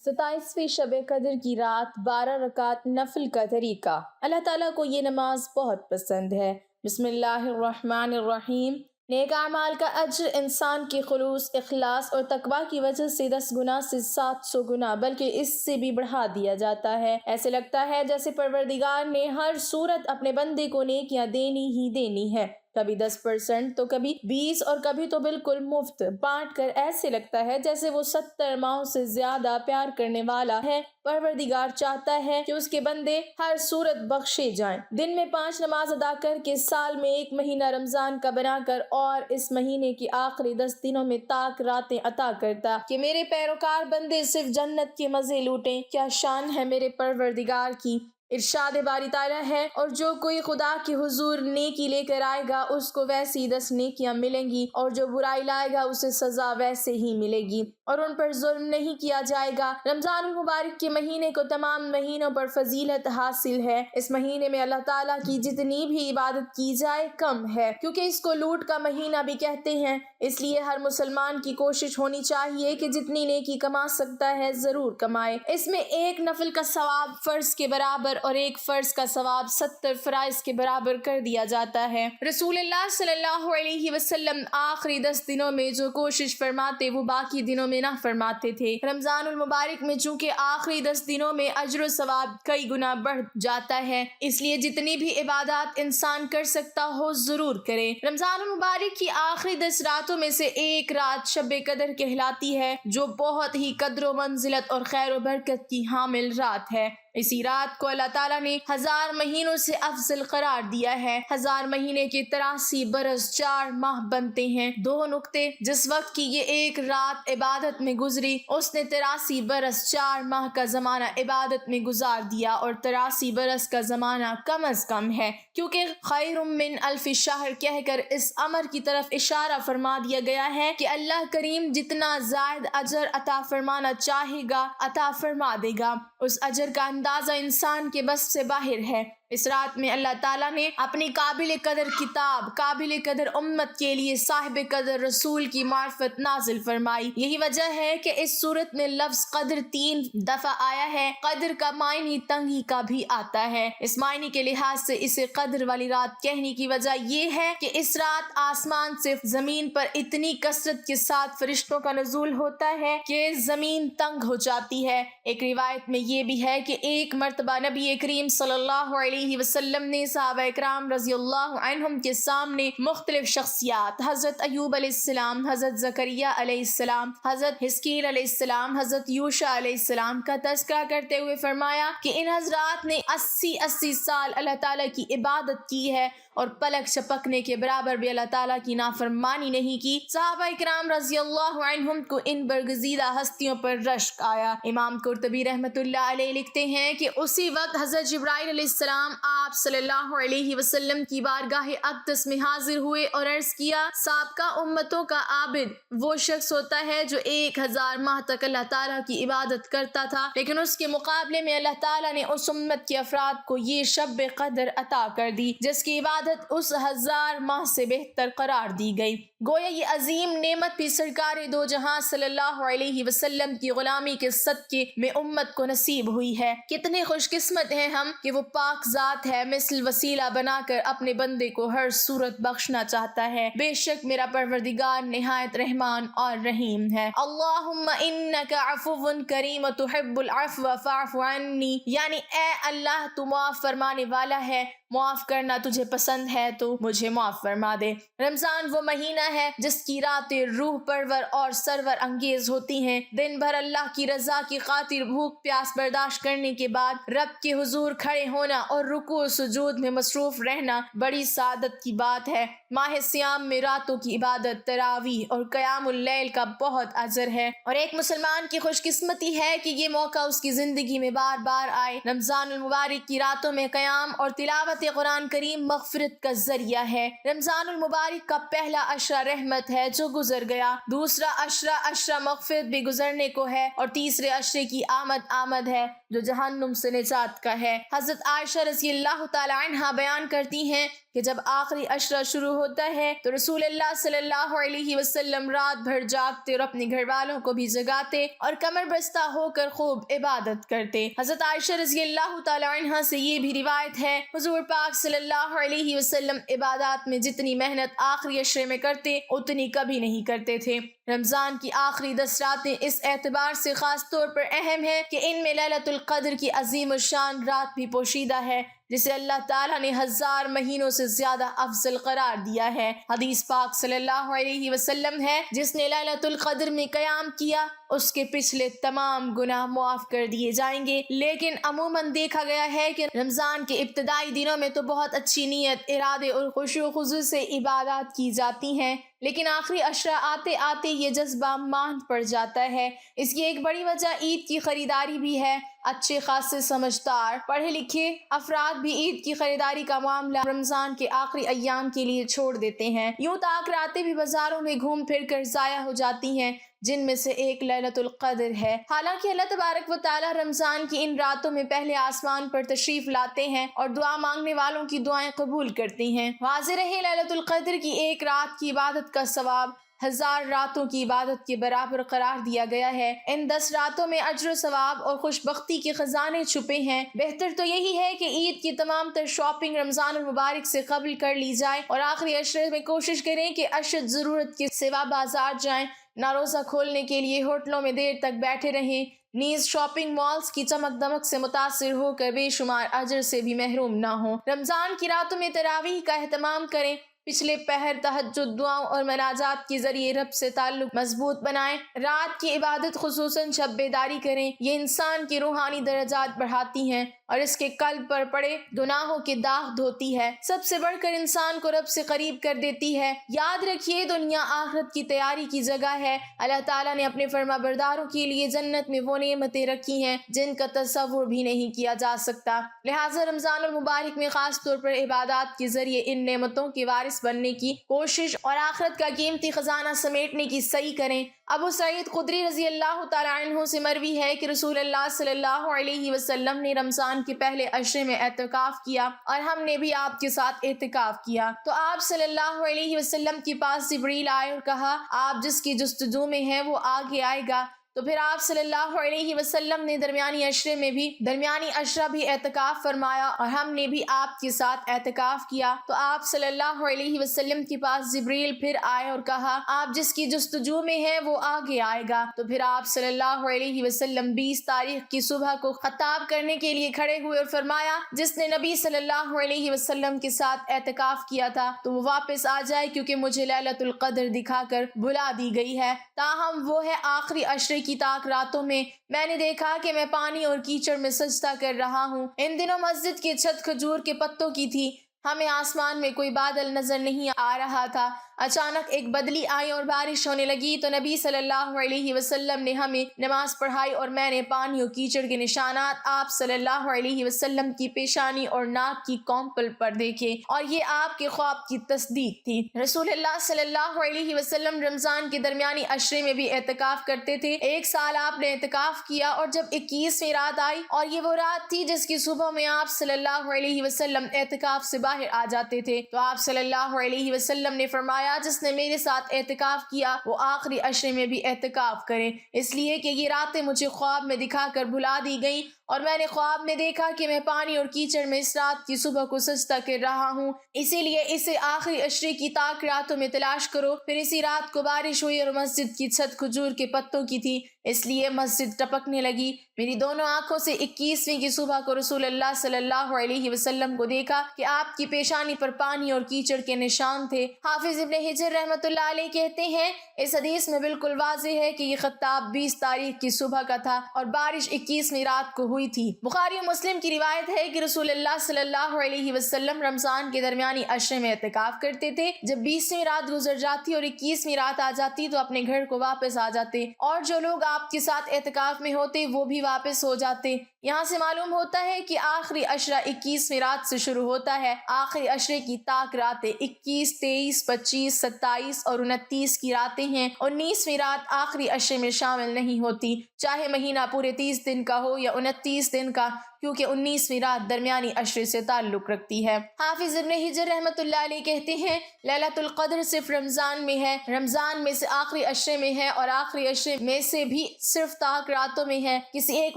27ویں شب قدر کی رات 12 رکعت نفل کا طریقہ۔ اللہ تعالیٰ کو یہ نماز بہت پسند ہے۔ بسم اللہ الرحمن الرحیم۔ نیک اعمال کا اجر انسان کے خلوص، اخلاص اور تقویٰ کی وجہ سے 10 گنا سے 700 گنا بلکہ اس سے بھی بڑھا دیا جاتا ہے۔ ایسے لگتا ہے جیسے پروردگار نے ہر صورت اپنے بندے کو نیکیاں دینی ہی دینی ہے، کبھی 10% تو کبھی 20 اور کبھی تو بالکل مفت بانٹ کر ایسے لگتا ہے جیسے وہ 70 ماہوں سے زیادہ پیار کرنے والا ہے۔ پروردگار چاہتا ہے کہ اس کے بندے ہر صورت بخشے جائیں۔ دن میں 5 نماز ادا کر کے، سال میں 1 مہینہ رمضان کا بنا کر اور اس مہینے کی آخری 10 دنوں میں تاک راتیں عطا کرتا کہ میرے پیروکار بندے صرف جنت کے مزے لوٹیں۔ کیا شان ہے میرے پروردگار کی! ارشاد باری تعالیٰ ہے، اور جو کوئی خدا کے حضور نیکی لے کر آئے گا اس کو ویسی 10 نیکیاں ملیں گی، اور جو برائی لائے گا اسے سزا ویسے ہی ملے گی، اور ان پر ظلم نہیں کیا جائے گا۔ رمضان المبارک کے مہینے کو تمام مہینوں پر فضیلت حاصل ہے۔ اس مہینے میں اللہ تعالیٰ کی جتنی بھی عبادت کی جائے کم ہے، کیونکہ اس کو لوٹ کا مہینہ بھی کہتے ہیں۔ اس لیے ہر مسلمان کی کوشش ہونی چاہیے کہ جتنی نیکی کما سکتا ہے ضرور کمائے۔ اس میں ایک نفل کا ثواب فرض کے برابر اور ایک فرض کا ثواب 70 فرائض کے برابر کر دیا جاتا ہے۔ رسول اللہ صلی اللہ علیہ وسلم آخری 10 دنوں میں جو کوشش فرماتے وہ باقی دنوں میں نہ فرماتے تھے۔ رمضان المبارک میں چونکہ آخری 10 دنوں میں اجر و ثواب کئی گنا بڑھ جاتا ہے، اس لیے جتنی بھی عبادات انسان کر سکتا ہو ضرور کرے۔ رمضان المبارک کی آخری 10 راتوں میں سے ایک رات شب قدر کہلاتی ہے، جو بہت ہی قدر و منزلت اور خیر و برکت کی حامل رات ہے۔ اسی رات کو اللہ تعالیٰ نے 1000 مہینوں سے افضل قرار دیا ہے۔ 1000 مہینے کے 83 برس 4 ماہ بنتے ہیں۔ 2 نقطے: جس وقت کی یہ ایک رات عبادت میں گزری اس نے 83 برس 4 ماہ کا زمانہ عبادت میں گزار دیا، اور 83 برس کا زمانہ کم از کم ہے، کیونکہ خیر من الف شہر کہہ کر اس امر کی طرف اشارہ فرما دیا گیا ہے کہ اللہ کریم جتنا زائد اجر عطا فرمانا چاہے گا عطا فرما دے گا۔ اس اجر کا اندازہ انسان کے بس سے باہر ہے۔ اس رات میں اللہ تعالیٰ نے اپنی قابل قدر کتاب، قابل قدر امت کے لیے صاحب قدر رسول کی معرفت نازل فرمائی۔ یہی وجہ ہے کہ اس صورت میں لفظ قدر 3 دفعہ آیا ہے۔ قدر کا معنی تنگی کا بھی آتا ہے۔ اس معنی کے لحاظ سے اسے قدر والی رات کہنے کی وجہ یہ ہے کہ اس رات آسمان سے زمین پر اتنی کثرت کے ساتھ فرشتوں کا نزول ہوتا ہے کہ زمین تنگ ہو جاتی ہے۔ ایک روایت میں یہ بھی ہے کہ ایک مرتبہ نبی کریم صلی اللہ علیہ وسلم نے صحابہ اکرام رضی اللہ عنہم کے سامنے مختلف شخصیات، حضرت ایوب علیہ السلام، حضرت زکریا علیہ السلام، حضرت حزقیل علیہ السلام، حضرت یوشع علیہ السلام کا تذکرہ کرتے ہوئے فرمایا کہ ان حضرات نے 80 سال اللہ تعالیٰ کی عبادت کی ہے اور پلک جھپکنے کے برابر بھی اللہ تعالیٰ کی نافرمانی نہیں کی۔ صحابہ اکرام رضی اللہ عنہم کو ان برگزیدہ ہستیوں پر رشک آیا۔ امام قرطبی رحمۃ اللہ علیہ لکھتے ہیں کہ اسی وقت حضرت جبرائیل علیہ السلام آپ صلی اللہ علیہ وسلم کی بارگاہ اقدس میں حاضر ہوئے اور عرض کیا، سابقہ امتوں کا عابد وہ شخص ہوتا ہے جو 1000 ماہ تک اللہ تعالیٰ کی عبادت کرتا تھا، لیکن اس کے مقابلے میں اللہ تعالیٰ نے اس امت کے افراد کو یہ شب قدر عطا کر دی جس کی عبادت اس 1000 ماہ سے بہتر قرار دی گئی۔ گویا یہ عظیم نعمت بھی سرکار دو جہاں صلی اللہ علیہ وسلم کی غلامی کے صدقے میں امت کو نصیب ہوئی ہے۔ کتنے خوش قسمت ہیں ہم کہ وہ پاک ذات ہے، مثل وسیلہ بنا کر اپنے بندے کو ہر صورت بخشنا چاہتا ہے۔ بے شک میرا پروردگار نہایت رحمان اور رحیم ہے۔ اللہم انک عفو کریم تحب العفو فاعف عنی، یعنی اے اللہ تو معاف فرمانے والا ہے، معاف کرنا تجھے پسند ہے تو مجھے معاف فرما دے۔ رمضان وہ مہینہ ہے جس کی راتیں روح پرور اور سرور انگیز ہوتی ہیں۔ دن بھر اللہ کی رضا کی خاطر بھوک پیاس برداشت کرنے کے بعد رب کے حضور کھڑے ہونا اور رکوع و سجود میں مصروف رہنا بڑی سعادت کی بات ہے۔ ماہ سیام میں راتوں کی عبادت، تراویح اور قیام اللیل کا بہت اجر ہے، اور ایک مسلمان کی خوش قسمتی ہے کہ یہ موقع اس کی زندگی میں بار بار آئے۔ رمضان المبارک کی راتوں میں قیام اور تلاوت قرآن کریم مغفرت مغفرت کا ذریعہ ہے۔ رمضان المبارک کا پہلا عشرہ رحمت ہے جو گزر گیا، دوسرا عشرہ مغفرت بھی گزرنے کو ہے، اور تیسرے عشرے کی آمد ہے جو جہنم سے نجات کا ہے۔ حضرت عائشہ رضی اللہ تعالی عنہا بیان کرتی ہیں کہ جب آخری عشرہ شروع ہوتا ہے تو رسول اللہ صلی اللہ علیہ وسلم رات بھر جاگتے اور اپنے گھر والوں کو بھی جگاتے اور کمر بستہ ہو کر خوب عبادت کرتے۔ حضرت عائشہ رضی اللہ تعالی عنہا سے یہ بھی روایت ہے، حضور پاک صلی اللہ علیہ وسلم عبادات میں جتنی محنت آخری عشرے میں کرتے اتنی کبھی نہیں کرتے تھے۔ رمضان کی آخری 10 راتیں اس اعتبار سے خاص طور پر اہم ہے کہ ان میں لیلۃ القدر کی عظیم الشان رات بھی پوشیدہ ہے، جسے اللہ تعالیٰ نے 1000 مہینوں سے زیادہ افضل قرار دیا ہے۔ حدیث پاک صلی اللہ علیہ وسلم ہے، جس نے لیلۃ القدر میں قیام کیا اس کے پچھلے تمام گناہ معاف کر دیے جائیں گے۔ لیکن عموماً دیکھا گیا ہے کہ رمضان کے ابتدائی دنوں میں تو بہت اچھی نیت، ارادے اور خشوع و خضوع سے عبادات کی جاتی ہیں، لیکن آخری عشرہ آتے آتے یہ جذبہ ماند پڑ جاتا ہے۔ اس کی ایک بڑی وجہ عید کی خریداری بھی ہے۔ اچھے خاصے سمجھدار پڑھے لکھے افراد بھی عید کی خریداری کا معاملہ رمضان کے آخری ایام کے لیے چھوڑ دیتے ہیں، یوں تاک راتیں بھی بازاروں میں گھوم پھر کر ضائع ہو جاتی ہیں، جن میں سے ایک لیلۃ القدر ہے۔ حالانکہ اللہ تبارک و تعالی رمضان کی ان راتوں میں پہلے آسمان پر تشریف لاتے ہیں اور دعا مانگنے والوں کی دعائیں قبول کرتے ہیں۔ واضح رہے لیلۃ القدر کی ایک رات کی عبادت کا ثواب 1000 راتوں کی عبادت کے برابر قرار دیا گیا ہے۔ ان 10 راتوں میں اجر و ثواب اور خوش بختی کے خزانے چھپے ہیں۔ بہتر تو یہی ہے کہ عید کی تمام تر شاپنگ رمضان المبارک سے قبل کر لی جائے اور آخری عشرے میں کوشش کریں کہ اشد ضرورت کے سوا بازار جائیں، نہ روزہ کھولنے کے لیے ہوٹلوں میں دیر تک بیٹھے رہیں، نیز شاپنگ مالز کی چمک دمک سے متاثر ہو کر بے شمار اجر سے بھی محروم نہ ہوں۔ رمضان کی راتوں میں تراویح کا اہتمام کریں، پچھلے پہر تہجد دعاؤں اور مناجات کے ذریعے رب سے تعلق مضبوط بنائیں، رات کی عبادت خصوصاً شب بیداری کریں، یہ انسان کے روحانی درجات بڑھاتی ہیں اور اس کے قلب پر پڑے گناہوں کے داغ دھوتی ہے، سب سے بڑھ کر انسان کو رب سے قریب کر دیتی ہے۔ یاد رکھیے دنیا آخرت کی تیاری کی جگہ ہے۔ اللہ تعالیٰ نے اپنے فرما برداروں کے لیے جنت میں وہ نعمتیں رکھی ہیں جن کا تصور بھی نہیں کیا جا سکتا، لہٰذا رمضان المبارک میں خاص طور پر عبادات کے ذریعے ان نعمتوں کے وارث بننے کی کوشش اور آخرت کا قیمتی خزانہ سمیٹنے کی سعی کریں۔ ابو سعید خدری رضی اللہ تعالی عنہ سے مروی ہے کہ رسول اللہ صلی اللہ علیہ وسلم نے رمضان کے پہلے عشرے میں اعتکاف کیا اور ہم نے بھی آپ کے ساتھ اعتکاف کیا، تو آپ صلی اللہ علیہ وسلم کے پاس جبریل آئے اور کہا آپ جس کی جستجو میں ہیں وہ آگے آئے گا، تو پھر آپ صلی اللہ علیہ وسلم نے درمیانی عشرہ بھی اعتکاف فرمایا اور ہم نے بھی آپ کے ساتھ اعتکاف کیا، تو آپ صلی اللہ علیہ وسلم کے پاس جبریل پھر آئے اور کہا آپ جس کی جستجو میں ہیں وہ آگے آئے گا، تو پھر آپ صلی اللہ علیہ وسلم 20 تاریخ کی صبح کو خطاب کرنے کے لیے کھڑے ہوئے اور فرمایا جس نے نبی صلی اللہ علیہ وسلم کے ساتھ اعتکاف کیا تھا تو وہ واپس آ جائے، کیونکہ مجھے لیلۃ القدر دکھا کر بلا دی گئی ہے، تاہم وہ ہے آخری عشرے کی تاک راتوں میں نے دیکھا کہ میں پانی اور کیچڑ میں سجدہ کر رہا ہوں۔ ان دنوں مسجد کی چھت کھجور کے پتوں کی تھی، ہمیں آسمان میں کوئی بادل نظر نہیں آ رہا تھا، اچانک ایک بدلی آئی اور بارش ہونے لگی، تو نبی صلی اللہ علیہ وسلم نے ہمیں نماز پڑھائی اور میں نے پانی اور کیچڑ کے نشانات آپ صلی اللہ علیہ وسلم کی پیشانی اور ناک کی کونپل پر دیکھے، اور یہ آپ کے خواب کی تصدیق تھی۔ رسول اللہ صلی اللہ علیہ وسلم رمضان کے درمیانی عشرے میں بھی اعتکاف کرتے تھے۔ 1 سال آپ نے اعتکاف کیا اور جب 21ویں رات آئی اور یہ وہ رات تھی جس کی صبح میں آپ صلی اللہ علیہ وسلم اعتکاف سے باہر آ جاتے تھے، تو آپ صلی اللہ علیہ وسلم نے فرمایا جس نے میرے ساتھ اعتکاف کیا وہ آخری عشرے میں بھی اعتکاف کرے، اس لیے کہ یہ راتیں مجھے خواب میں دکھا کر بھلا دی گئیں اور میں نے خواب میں دیکھا کہ میں پانی اور کیچڑ میں اس رات کی صبح کو سجدہ کر رہا ہوں، اسی لیے اسے آخری عشرے کی تاک راتوں میں تلاش کرو۔ پھر اسی رات کو بارش ہوئی اور مسجد کی چھت کھجور کے پتوں کی تھی، اس لیے مسجد ٹپکنے لگی، میری دونوں آنکھوں سے 21ویں کی صبح کو رسول اللہ صلی اللہ علیہ وسلم کو دیکھا کہ آپ کی پیشانی پر پانی اور کیچڑ کے نشان تھے۔ حافظ ابن حجر رحمۃ اللہ علیہ کہتے ہیں اس حدیث میں بالکل واضح ہے کہ یہ خطاب 20 تاریخ کی صبح کا تھا اور بارش 21ویں رات کو ہوئی تھی۔ بخاری و مسلم کی روایت ہے کہ رسول اللہ صلی اللہ علیہ وسلم رمضان کے درمیانی عشرے میں اعتکاف کرتے تھے، جب 20ویں رات گزر جاتی اور 21ویں رات آ جاتی تو اپنے گھر کو واپس آ جاتے، اور جو لوگ آپ کے ساتھ اعتکاف میں ہوتے وہ بھی واپس ہو جاتے۔ یہاں سے معلوم ہوتا ہے کہ آخری عشرہ 21ویں رات سے شروع ہوتا ہے۔ آخری عشرے کی طاق راتیں 21، 23، 25، 27 اور 29 کی راتیں ہیں۔ 19ویں رات آخری عشرے میں شامل نہیں ہوتی، چاہے مہینہ پورے 30 دن کا ہو یا 29 دن کا، کیونکہ 19ویں رات درمیانی عشرے سے تعلق رکھتی ہے۔ حافظ ابن حجر رحمۃ اللہ علیہ کہتے ہیں لیلۃ القدر صرف رمضان میں ہے، رمضان میں سے آخری عشرے میں ہے، اور آخری عشرے میں سے بھی صرف طاق راتوں میں ہے، کسی ایک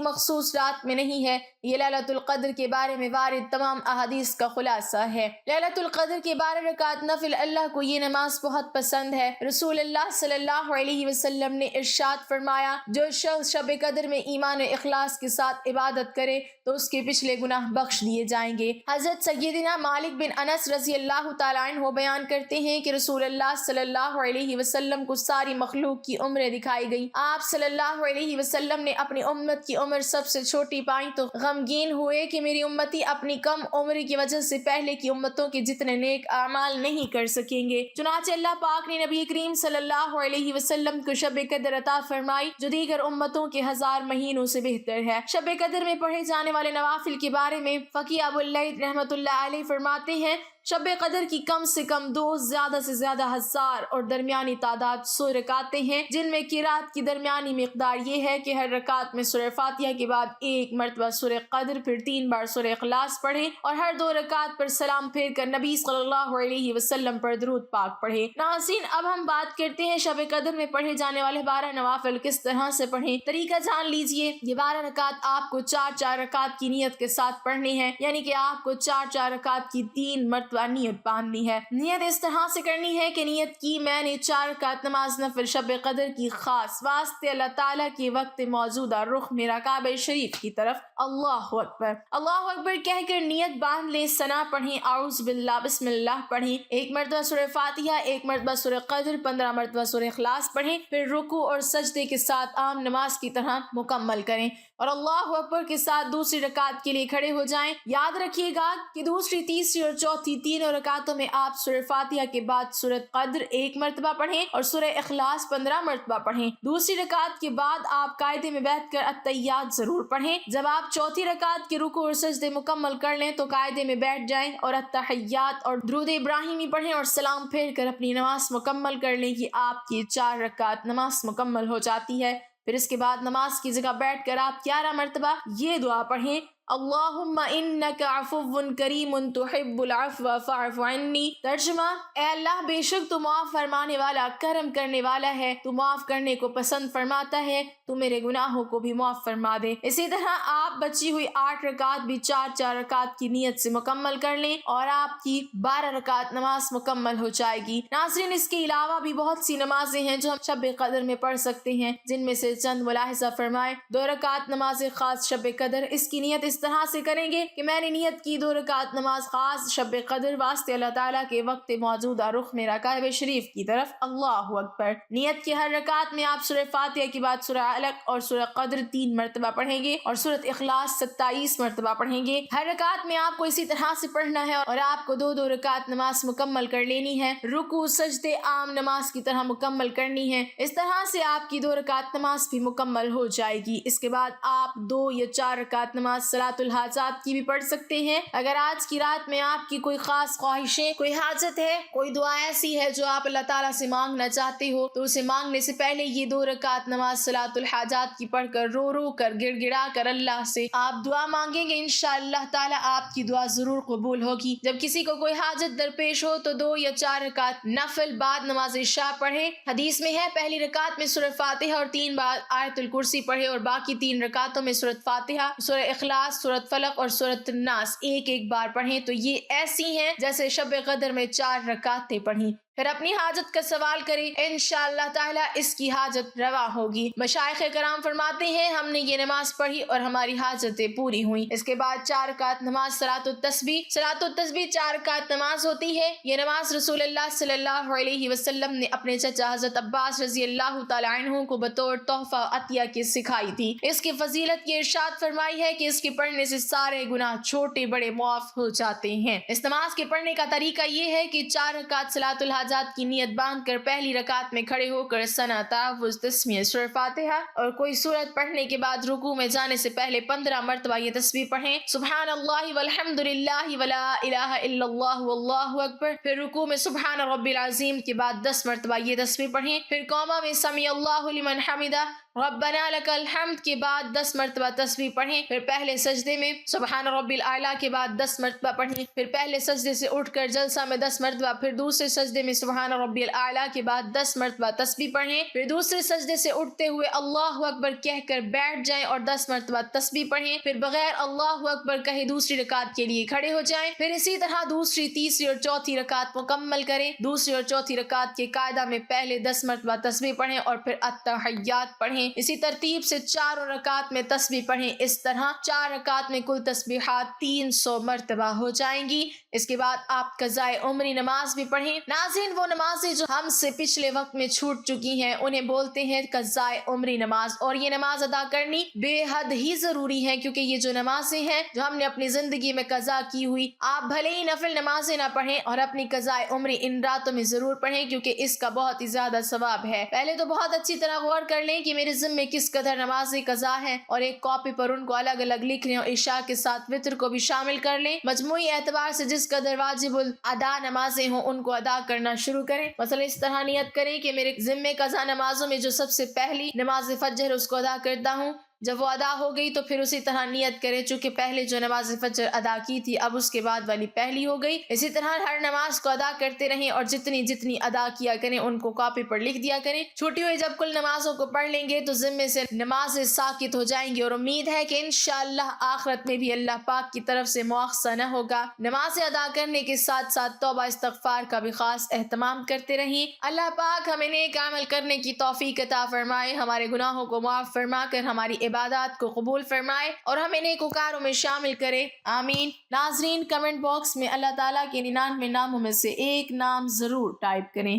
مخصوص رات میں نہیں ہے۔ یہ لیلۃ القدر کے بارے میں وارد تمام احادیث کا خلاصہ ہے۔ لیلۃ القدر کے 12 رکعت نفل، اللہ کو یہ نماز بہت پسند ہے۔ رسول اللہ صلی اللہ علیہ وسلم نے ارشاد فرمایا، جو شخص شب قدر میں ایمان و اخلاص کے ساتھ عبادت کرے تو اس کے پچھلے گناہ بخش دیے جائیں گے۔ حضرت سیدنا مالک بن انس رضی اللہ تعالیٰ عنہ بیان کرتے ہیں کہ رسول اللہ صلی اللہ علیہ وسلم کو ساری مخلوق کی عمریں دکھائی گئی۔ آپ صلی اللہ علیہ وسلم نے اپنی امت کی عمر سب سے چھوٹی پائی تو غمگین ہوئے کہ میری امتی اپنی کم عمری کی وجہ سے پہلے کی امتوں کے جتنے نیک اعمال نہیں کر سکیں گے۔ چنانچہ اللہ پاک نے نبی کریم صلی اللہ علیہ وسلم کو شب قدر عطا فرمائی، جو دیگر امتوں کے 1000 مہینوں سے بہتر ہے۔ شب قدر میں پڑھے جانے والے نوافل کے بارے میں فقیہ ابو اللیث رحمۃ اللہ علیہ فرماتے ہیں، شب قدر کی کم سے کم 2، زیادہ سے زیادہ 1000 اور درمیانی تعداد 100 رکعتیں ہیں، جن میں قرات کی درمیانی مقدار یہ ہے کہ ہر رکعت میں سورہ فاتحہ کے بعد 1 مرتبہ سورہ قدر، پھر 3 بار سورہ اخلاص پڑھیں، اور ہر 2 رکعت پر سلام پھیر کر نبی صلی اللہ علیہ وسلم پر درود پاک پڑھیں۔ ناظرین، اب ہم بات کرتے ہیں شب قدر میں پڑھے جانے والے 12 نوافل کس طرح سے پڑھیں۔ طریقہ جان لیجئے۔ یہ 12 رکعت آپ کو 4 رکعت کی نیت کے ساتھ پڑھنی ہے، یعنی کہ آپ کو 4 رکعت کی 3 مرتبہ نیت باندھنی ہے۔ نیت اس طرح سے کرنی ہے کہ نیت کی میں نے 4 رکعت نماز نفل شب قدر کی خاص واسطے اللہ تعالیٰ کے وقت موجودہ رخ میرا کعبہ شریف کی طرف، اللہ اکبر اللہ اکبر کہہ کر نیت باندھ لیں، ثنا پڑھیں، اعوذ باللہ، بسم اللہ پڑھیں، 1 مرتبہ سورہ فاتحہ، 1 مرتبہ سورہ قدر، 15 مرتبہ سورہ اخلاص پڑھیں، پھر رکوع اور سجدے کے ساتھ عام نماز کی طرح مکمل کریں اور اللہ اکبر کے ساتھ دوسری رکعت کے لیے کھڑے ہو جائیں۔ یاد رکھیے گا کہ دوسری، تیسری اور چوتھی تینوں رکعتوں میں آپ سورہ فاتحہ کے بعد سورہ قدر 1 مرتبہ پڑھیں اور سورہ اخلاص 15 مرتبہ پڑھیں۔ دوسری رکعت کے بعد آپ قاعدے میں بیٹھ کر التحیات ضرور پڑھیں۔ جب آپ چوتھی رکعت کے رکوع اور سجدے مکمل کر لیں تو قاعدے میں بیٹھ جائیں اور التحیات اور درود ابراہیمی پڑھیں اور سلام پھیر کر اپنی نماز مکمل کر لیں کہ آپ کی 4 رکعت نماز مکمل ہو جاتی ہے۔ پھر اس کے بعد نماز کی جگہ بیٹھ کر آپ 11 مرتبہ یہ دعا پڑھیں، اللہم انک عفو کریم تحب العفو فاعف عنی۔ ترجمہ، اے اللہ بے شک تو معاف فرمانے والا، کرم کرنے والا ہے، تو معاف کرنے کو پسند فرماتا ہے، تو میرے گناہوں کو بھی معاف فرما دے۔ اسی طرح آپ بچی ہوئی 8 رکعت بھی 4 رکعت کی نیت سے مکمل کر لیں اور آپ کی 12 رکعت نماز مکمل ہو جائے گی۔ ناظرین، اس کے علاوہ بھی بہت سی نمازیں ہیں جو ہم شب قدر میں پڑھ سکتے ہیں، جن میں سے چند ملاحظہ فرمائے۔ 2 رکعت نماز خاص شب قدر، اس کی نیت اس طرح سے کریں گے کہ میں نے نیت کی 2 رکعت نماز خاص شب قدر واسطے اللہ تعالیٰ کے وقت موجودہ رخ میرا کعبہ شریف کی طرف، اللہ اکبر۔ نیت کی ہر رکعت میں آپ سورہ فاتحہ کے بعد سورہ علق اور سورہ قدر 3 مرتبہ پڑھیں گے اور سورۃ اخلاص 27 مرتبہ پڑھیں گے۔ ہر رکعت میں آپ کو اسی طرح سے پڑھنا ہے اور آپ کو 2 رکعت نماز مکمل کر لینی ہے، رکوع سجدے عام نماز کی طرح مکمل کرنی ہے۔ اس طرح سے آپ کی 2 رکعت نماز بھی مکمل ہو جائے گی۔ اس کے بعد آپ 2 یا 4 رکعت نماز صلاۃ الحاجات کی بھی پڑھ سکتے ہیں۔ اگر آج کی رات میں آپ کی کوئی خاص خواہشیں، کوئی حاجت ہے، کوئی دعا ایسی ہے جو آپ اللہ تعالیٰ سے مانگنا چاہتے ہو تو اسے مانگنے سے پہلے یہ 2 رکعت نماز صلاۃ الحاجات کی پڑھ کر رو کر گڑ گڑا کر اللہ سے آپ دعا مانگیں گے، انشاءاللہ تعالیٰ آپ کی دعا ضرور قبول ہوگی۔ جب کسی کو کوئی حاجت درپیش ہو تو 2 یا 4 رکعت نفل بعد نماز عشاء پڑھیں۔ حدیث میں ہے پہلی رکعت میں سورہ فاتحہ اور 3 بار آیت الکرسی پڑھے اور باقی 3 رکعتوں میں سورۃ فاتحہ، سورہ اخلاص، سورۃ فلق اور سورۃ الناس ایک بار پڑھیں تو یہ ایسی ہیں جیسے شب قدر میں 4 رکعتیں پڑھیں۔ پھر اپنی حاجت کا سوال کریں، انشاءاللہ تعالیٰ اس کی حاجت روا ہوگی۔ مشائخ کرام فرماتے ہیں ہم نے یہ نماز پڑھی اور ہماری حاجتیں پوری ہوئیں۔ اس کے بعد 4 رکعت نماز صلاۃ التسبیح۔ صلاۃ التسبیح 4 رکعت نماز ہوتی ہے۔ یہ نماز رسول اللہ صلی اللہ علیہ وسلم نے اپنے چچا حضرت عباس رضی اللہ تعالیٰ عنہ کو بطور تحفہ عطیہ کے سکھائی تھی۔ اس کی فضیلت یہ ارشاد فرمائی ہے کہ اس کے پڑھنے سے سارے گناہ چھوٹے بڑے معاف ہو جاتے ہیں۔ اس نماز کے پڑھنے کا طریقہ یہ ہے کہ 4 رکعت صلاۃ الحاجات نمازات کی نیت باندھ کر پہلی رکعت میں کھڑے ہو کر ثنا، تحفظ، تسمیہ، سورہ فاتحہ اور کوئی سورت پڑھنے کے بعد رکوع میں جانے سے پہلے 15 مرتبہ یہ تسبیح پڑھیں، سبحان اللہ والحمد للہ ولا الہ الا اللہ واللہ اکبر۔ پھر رکوع میں سبحان ربی العظیم کے بعد 10 مرتبہ یہ تسبیح پڑھیں، پھر قوما میں سمیع اللہ لمن حمدہ ربنا لک الحمد کے بعد 10 مرتبہ تسبیح پڑھیں، پھر پہلے سجدے میں سبحان ربی الاعلیٰ کے بعد 10 مرتبہ پڑھیں، پھر پہلے سجدے سے اٹھ کر جلسہ میں 10 مرتبہ، پھر دوسرے سجدے میں سبحان ربی الاعلیٰ کے بعد 10 مرتبہ تسبیح پڑھیں، پھر دوسرے سجدے سے اٹھتے ہوئے اللہ اکبر کہہ کر بیٹھ جائیں اور 10 مرتبہ تسبیح پڑھیں، پھر بغیر اللہ اکبر کہے دوسری رکعت کے لیے کھڑے ہو جائیں، پھر اسی طرح دوسری، تیسری اور چوتھی رکعت مکمل کریں۔ دوسری اور چوتھی رکعت کے قاعدہ میں پہلے 10 مرتبہ تسبیح پڑھیں اور پھر التحیات پڑھیں، اسی ترتیب سے چاروں رکعت میں تسبیح پڑھیں۔ اس طرح 4 رکعت میں کل تسبیحات 300 مرتبہ ہو جائیں گی۔ اس کے بعد آپ قضائے عمری نماز بھی پڑھیں۔ ناظرین، وہ نمازیں جو ہم سے پچھلے وقت میں چھوٹ چکی ہیں انہیں بولتے ہیں قضائے عمری نماز، اور یہ نماز ادا کرنی بے حد ہی ضروری ہے، کیونکہ یہ جو نمازیں ہیں جو ہم نے اپنی زندگی میں قضا کی ہوئی، آپ بھلے ہی نفل نمازیں نہ پڑھیں اور اپنی قضائے عمری ان راتوں میں ضرور پڑھیں، کیونکہ اس کا بہت ہی زیادہ ثواب ہے۔ پہلے تو بہت اچھی طرح غور کر لیں کہ میرے ذمے کس قدر نمازیں قضا ہیں، اور ایک کاپی پر ان کو الگ الگ لکھ لیں اور عشاء کے ساتھ وتر کو بھی شامل کر لیں۔ مجموعی اعتبار سے جس قدر واجب الادا نمازیں ہوں ان کو ادا کرنا شروع کریں۔ مثلا اس طرح نیت کریں کہ میرے ذمے قضا نمازوں میں جو سب سے پہلی نماز فجر اس کو ادا کرتا ہوں، جب وہ ادا ہو گئی تو پھر اسی طرح نیت کرے چونکہ پہلے جو نماز فجر ادا کی تھی اب اس کے بعد والی پہلی ہو گئی۔ اسی طرح ہر نماز کو ادا کرتے رہیں اور جتنی جتنی ادا کیا کریں ان کو کاپی پر لکھ دیا کریں۔ چھوٹی ہوئی جب کل نمازوں کو پڑھ لیں گے تو ذمے سے نمازیں ساقط ہو جائیں گی، اور امید ہے کہ انشاءاللہ آخرت میں بھی اللہ پاک کی طرف سے مواخذہ نہ ہوگا۔ نمازیں ادا کرنے کے ساتھ ساتھ توبہ استغفار کا بھی خاص اہتمام کرتے رہیں۔ اللہ پاک ہمیں نیک عمل کرنے کی توفیق عطا فرمائے، ہمارے گناہوں کو معاف فرما کر ہماری عبادات کو قبول فرمائے اور ہمیں نیکوکاروں میں شامل کرے، آمین۔ ناظرین، کمنٹ باکس میں اللہ تعالیٰ کے 99 ناموں میں سے ایک نام ضرور ٹائپ کریں۔